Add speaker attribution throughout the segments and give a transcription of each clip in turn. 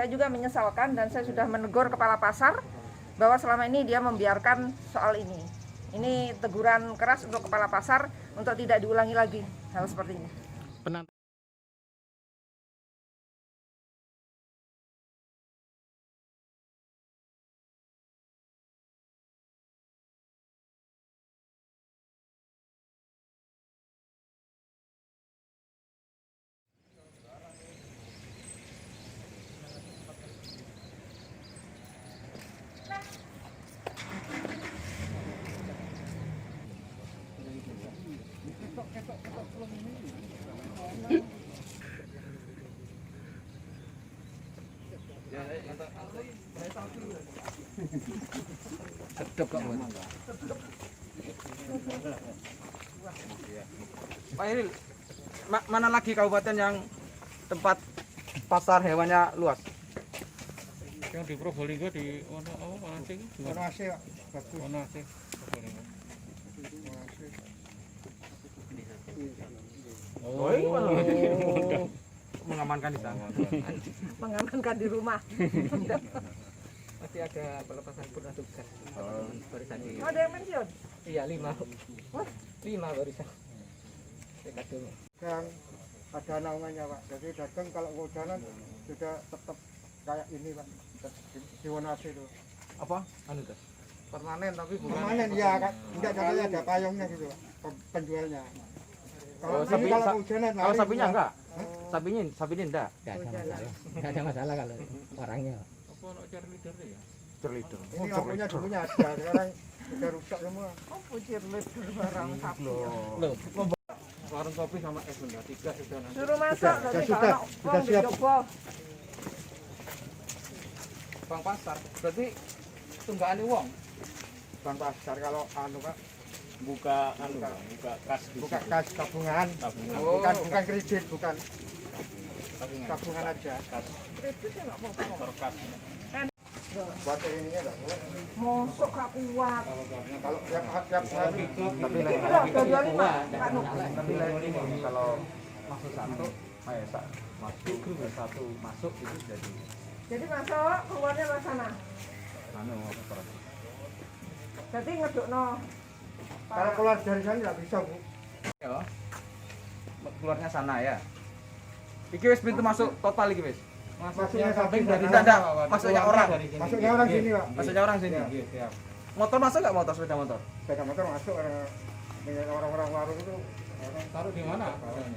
Speaker 1: Saya juga menyesalkan dan saya sudah menegur kepala pasar bahwa selama ini dia membiarkan soal ini. Ini teguran keras untuk kepala pasar untuk tidak diulangi lagi hal seperti ini.
Speaker 2: Sedep kok. Pak Iril, mana lagi kabupaten yang tempat pasar hewannya luas?
Speaker 3: Yang di Probolinggo di Wanase.
Speaker 4: Wanase, Pak. Bagus.
Speaker 3: Wanase. Probolinggo.
Speaker 2: Oh, mengamankan di sana.
Speaker 1: Mengamankan di rumah.
Speaker 5: Masih ada pelepasan purna tugas barisan di.
Speaker 1: Oh, ada yang pensiun?
Speaker 5: Iya 5. 5 barisan. Dekat dulu.
Speaker 4: Dan ada naungannya, Pak. Jadi dagang kalau kehujanan sudah tetap kayak ini, Pak. Di Wanase itu.
Speaker 2: Apa? Anu tuh.
Speaker 5: Permanen tapi bukan.
Speaker 4: Permanen ya, Kak. Enggak contohnya ada payungnya gitu, Pak. Penjualnya. Kalau
Speaker 2: sapi,
Speaker 4: ini kalau kehujanan
Speaker 2: kalau
Speaker 4: lari
Speaker 2: sapinya
Speaker 4: semua.
Speaker 2: enggak? Sapinya enggak?
Speaker 5: Enggak ada masalah kalau orangnya.
Speaker 3: Apa ono cheerleader ya?
Speaker 2: Cheerleader.
Speaker 4: Ini lampunya dulunya ada, sekarang udah rusak semua.
Speaker 1: Oh, pucir lebar barang sapi.
Speaker 5: Loh, warung kopi sama es benda 3 sudah nanti.
Speaker 1: Suruh masuk,
Speaker 4: Sudah,
Speaker 1: tapi
Speaker 4: sudah,
Speaker 1: kalau
Speaker 4: sudah
Speaker 1: wong
Speaker 4: siap.
Speaker 1: dicoba.
Speaker 2: Bang pasar. Berarti tunggaane wong.
Speaker 4: Bang pasar kalau anu, Pak,
Speaker 3: Buka kas
Speaker 4: buka kas tabungan.
Speaker 2: Oh.
Speaker 4: Bukan kredit, bukan tabungan aja.
Speaker 1: Kreditnya nggak apa-apa.
Speaker 3: kas.
Speaker 4: Buat ininya enggak kuat.
Speaker 1: Mosok gak kuat.
Speaker 4: Kalau tiap hari
Speaker 2: Tapi
Speaker 1: Ini loh, 225. Anu.
Speaker 2: kalau masuk satu, satu masuk itu jadi
Speaker 1: Jadi masuk, keluarnya ke sana.
Speaker 2: anu
Speaker 1: Jadi ngedukno.
Speaker 4: kalau keluar dari sana nggak bisa, Bu.
Speaker 2: ya. Keluarnya sana ya. Iki wis pintu masuk total iki wis.
Speaker 4: Masuknya samping dari
Speaker 2: Enggak, masuknya orang.
Speaker 4: Masuknya orang sini, Pak.
Speaker 2: Masuknya orang sini.
Speaker 4: Iya.
Speaker 2: Motor masuk enggak motor, sepeda motor?
Speaker 4: Sepeda motor masuk dengan orang-orang warung itu.
Speaker 3: Taruh di mana?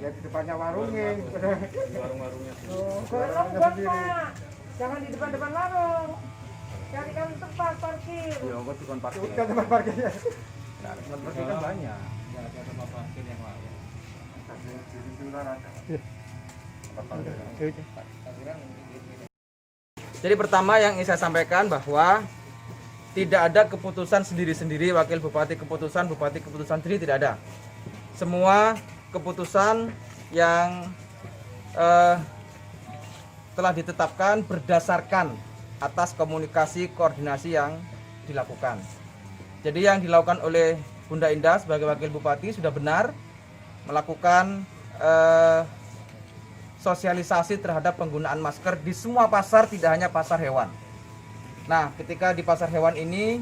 Speaker 4: Ya di depannya warungnya.
Speaker 3: Warung-warungnya.
Speaker 1: Golong buat Pak. Jangan di depan-depan warung. Carikan tempat parkir.
Speaker 2: Ya, kok dikon parkir.
Speaker 4: Udah tempat parkirnya.
Speaker 2: Nah, tempat parkir kan banyak.
Speaker 3: Enggak ada tempat parkir yang lain.
Speaker 2: Jadi pertama yang ingin saya sampaikan bahwa tidak ada keputusan sendiri-sendiri wakil bupati keputusan sendiri, tidak ada. Semua keputusan yang telah ditetapkan berdasarkan atas komunikasi koordinasi yang dilakukan. Jadi yang dilakukan oleh Bunda Indah sebagai wakil bupati sudah benar melakukan sosialisasi terhadap penggunaan masker di semua pasar, tidak hanya pasar hewan. Nah, ketika di pasar hewan ini,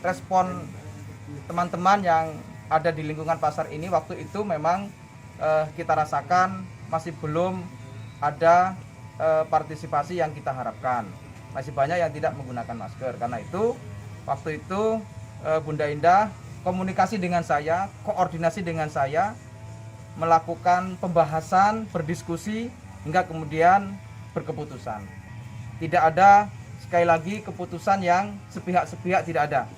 Speaker 2: respon teman-teman yang ada di lingkungan pasar ini waktu itu memang kita rasakan masih belum ada partisipasi yang kita harapkan. Masih banyak yang tidak menggunakan masker. Karena itu, waktu itu Bunda Indah komunikasi dengan saya, koordinasi dengan saya, melakukan pembahasan, berdiskusi, hingga kemudian berkeputusan. Tidak ada, sekali lagi, keputusan yang sepihak-sepihak, tidak ada.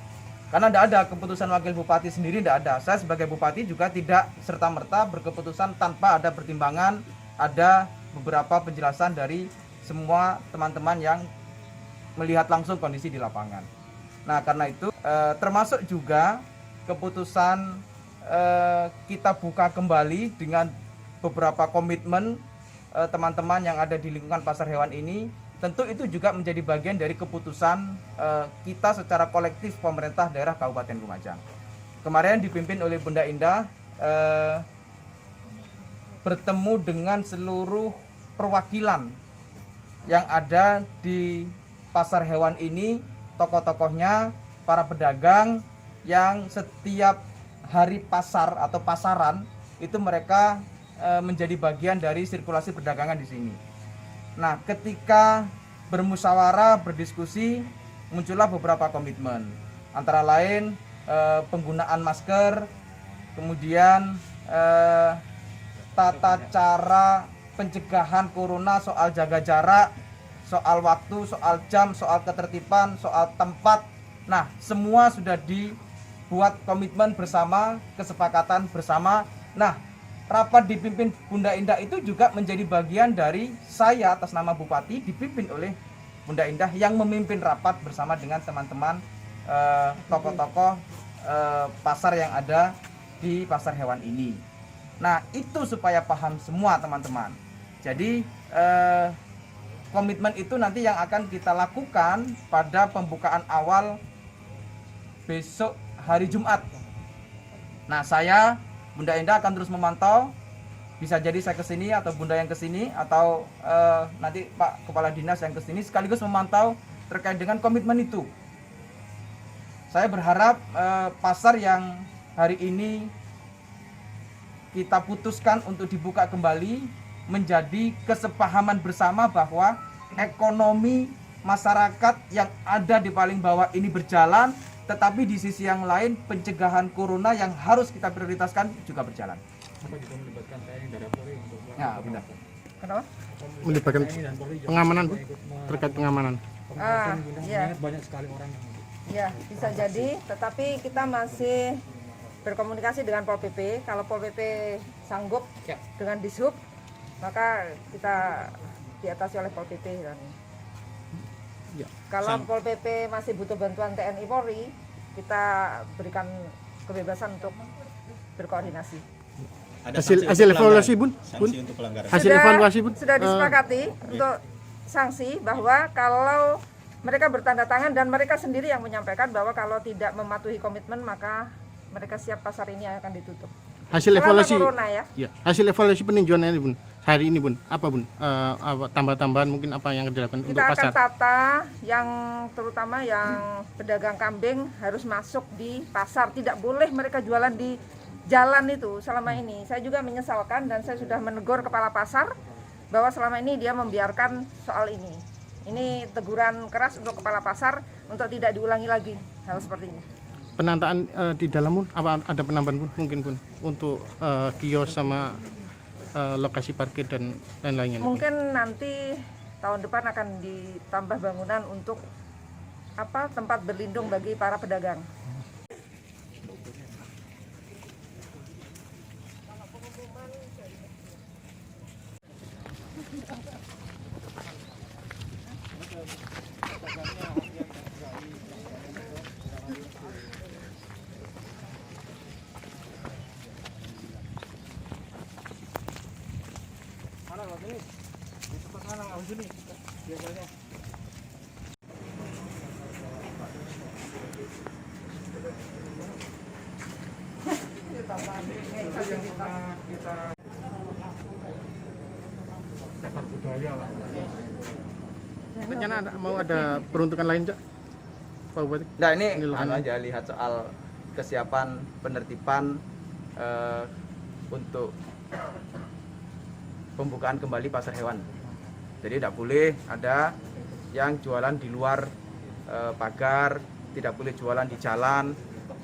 Speaker 2: Karena tidak ada keputusan wakil bupati sendiri, tidak ada. Saya sebagai bupati juga tidak serta-merta berkeputusan tanpa ada pertimbangan, ada beberapa penjelasan dari semua teman-teman yang melihat langsung kondisi di lapangan. Nah, karena itu termasuk juga keputusan kita buka kembali dengan beberapa komitmen teman-teman yang ada di lingkungan pasar hewan ini. Tentu itu juga menjadi bagian dari keputusan kita secara kolektif pemerintah daerah Kabupaten Lumajang. Kemarin dipimpin oleh Bunda Indah bertemu dengan seluruh perwakilan yang ada di pasar hewan ini, tokoh-tokohnya, para pedagang yang setiap hari pasar atau pasaran itu mereka menjadi bagian dari sirkulasi perdagangan di sini. Nah, ketika bermusyawarah, berdiskusi, muncullah beberapa komitmen. Antara lain penggunaan masker, kemudian tata cara pencegahan corona, soal jaga jarak, soal waktu, soal jam, soal ketertiban, soal tempat. Nah, semua sudah dibuat komitmen bersama, kesepakatan bersama. Nah, rapat dipimpin Bunda Indah itu juga menjadi bagian dari saya atas nama Bupati, dipimpin oleh Bunda Indah yang memimpin rapat bersama dengan teman-teman tokoh-tokoh pasar yang ada di pasar hewan ini. Nah, itu supaya paham semua teman-teman. Jadi komitmen itu nanti yang akan kita lakukan pada pembukaan awal besok hari Jumat. Nah, saya Bunda Indah akan terus memantau. Bisa jadi saya kesini atau Bunda yang kesini atau nanti Pak Kepala Dinas yang kesini sekaligus memantau terkait dengan komitmen itu. Saya berharap pasar yang hari ini kita putuskan untuk dibuka kembali menjadi kesepahaman bersama bahwa ekonomi masyarakat yang ada di paling bawah ini berjalan, tetapi di sisi yang lain pencegahan corona yang harus kita prioritaskan juga berjalan.
Speaker 3: Apa juga melibatkan TNI dan Polri untuk
Speaker 2: Ya, benar.
Speaker 1: Kenapa?
Speaker 5: Melibatkan
Speaker 3: TNI dan Polri juga
Speaker 5: pengamanan, Bu,
Speaker 3: ikut
Speaker 5: terkait pengamanan.
Speaker 1: Iya.
Speaker 3: banyak sekali orang yang
Speaker 1: Ya, bisa jadi, tetapi kita masih berkomunikasi dengan Pol PP. Kalau Pol PP sanggup dengan Dishub, maka kita diatasi oleh Pol PP.
Speaker 5: Ya.
Speaker 1: Kalau Pol PP masih butuh bantuan TNI Polri, kita berikan kebebasan untuk berkoordinasi.
Speaker 5: Hasil evaluasi, Bun. Hasil evaluasi, Bun.
Speaker 1: Sudah disepakati untuk sanksi bahwa kalau mereka bertanda tangan dan mereka sendiri yang menyampaikan bahwa kalau tidak mematuhi komitmen maka mereka siap pasar ini akan ditutup.
Speaker 5: Hasil
Speaker 1: Selama
Speaker 5: evaluasi
Speaker 1: corona ya.
Speaker 5: Ya, hasil evaluasi peninjauan ini, Bun. Hari ini, Bun. Apa, Bun? Tambah-tambahan mungkin apa yang dilakukan untuk
Speaker 1: Kita akan
Speaker 5: pasar?
Speaker 1: tata yang terutama yang pedagang kambing harus masuk di pasar, tidak boleh mereka jualan di jalan itu selama ini. Saya juga menyesalkan dan saya sudah menegur kepala pasar bahwa selama ini dia membiarkan soal ini. Ini teguran keras untuk kepala pasar untuk tidak diulangi lagi hal seperti ini.
Speaker 5: Penataan di dalam, Bun, apa ada penambahan, Bun? Mungkin, Bun, untuk kios sama lokasi parkir dan lain-lainnya.
Speaker 1: Mungkin nanti tahun depan akan ditambah bangunan untuk tempat berlindung bagi para pedagang.
Speaker 5: Rencana mau ada peruntukan lain, Cak? Pak Bupati?
Speaker 2: Nah, ini
Speaker 5: Lahan.
Speaker 2: aja lihat soal kesiapan penertiban untuk pembukaan kembali pasar hewan. Jadi tidak boleh ada yang jualan di luar pagar, tidak boleh jualan di jalan,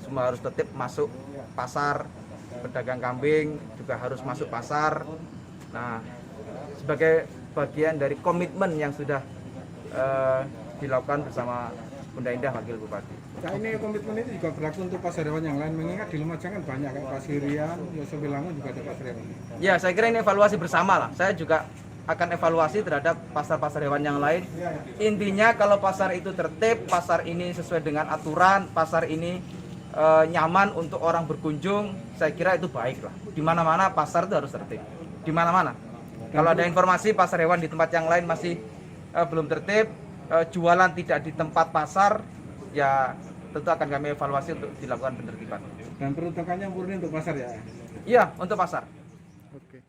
Speaker 2: semua harus tertib masuk pasar. Pedagang kambing juga harus masuk pasar. Nah, sebagai bagian dari komitmen yang sudah dilakukan bersama Bunda Indah Wakil Bupati.
Speaker 6: Nah, ini komitmen itu juga berlaku untuk pasar hewan yang lain, mengingat di Lumajang kan banyak kayak Pasirian, Yosobilangun juga ada pasar hewan.
Speaker 2: Ya, saya kira ini evaluasi bersama lah. Saya juga akan evaluasi terhadap pasar-pasar hewan yang lain. Intinya kalau pasar itu tertib, pasar ini sesuai dengan aturan, pasar ini nyaman untuk orang berkunjung, saya kira itu baik lah. Di mana-mana pasar itu harus tertib. Di mana-mana. Kalau ada informasi pasar hewan di tempat yang lain masih belum tertib, jualan tidak di tempat pasar, ya tentu akan kami evaluasi untuk dilakukan penertiban.
Speaker 6: Dan peruntukannya murni untuk pasar ya?
Speaker 2: Iya, untuk pasar.
Speaker 5: Oke.